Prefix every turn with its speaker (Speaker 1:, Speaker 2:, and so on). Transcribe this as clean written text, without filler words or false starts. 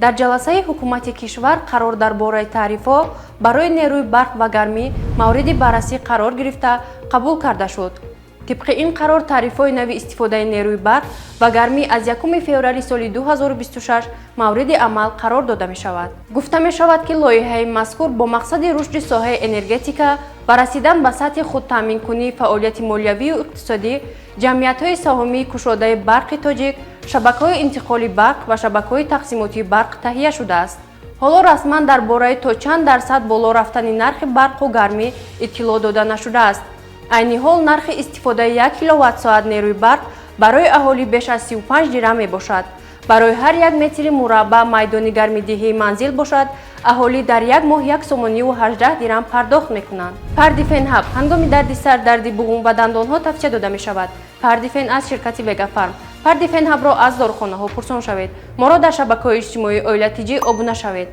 Speaker 1: дар ҷаласаи ҳукумати кишвар қарор дар бораи таърифҳо барои нерӯи барқ ва гармӣ мавриди баррасӣ қарор гирифта қабул карда шуд. тибқи ин қарор таърифҳои нави истифодаи нерӯи барқ ва гармӣ аз 1 феврали соли 2026 мавриди амал қарор дода мешавад. гуфта мешавад ки лоиҳаи мазкур бо мақсади рушди соҳаи энергетика ва расидан ба сатҳи худтаъминкунии фаъолияти молиявию иқтисодӣ ҷамъиятҳои саҳомии кушодаи барқи тоҷик, шабакаҳои интиқоли барқ ва шабакаҳои тақсимотии барқ таҳия шудааст. ҳоло расман дар бораи то чанд дарсад боло рафтани нархи барқу гармӣ иттилоъ дода нашудааст. айни ҳол нархи истифодаи 1 киловаттсоат нерӯи барқ барои аҳолӣ беш аз 35 дирам мебошад. барои ҳар 1 метри мураббаъ майдони гармидиҳии манзил бошад, аҳолӣ дар як моҳ 1,18 дирам пардохт мекунанд. Pardifan Hub ҳангоми дарди сар, дарди буғум ва дандонҳо тавсия дода мешавад. Pardifan аз ширкати Vegafarm. Pardifan Hubро аз дорухонаҳо пурсон шавед. моро дар шабакаҳои иҷтимоии Оила Тиҷӣ обуна шавед.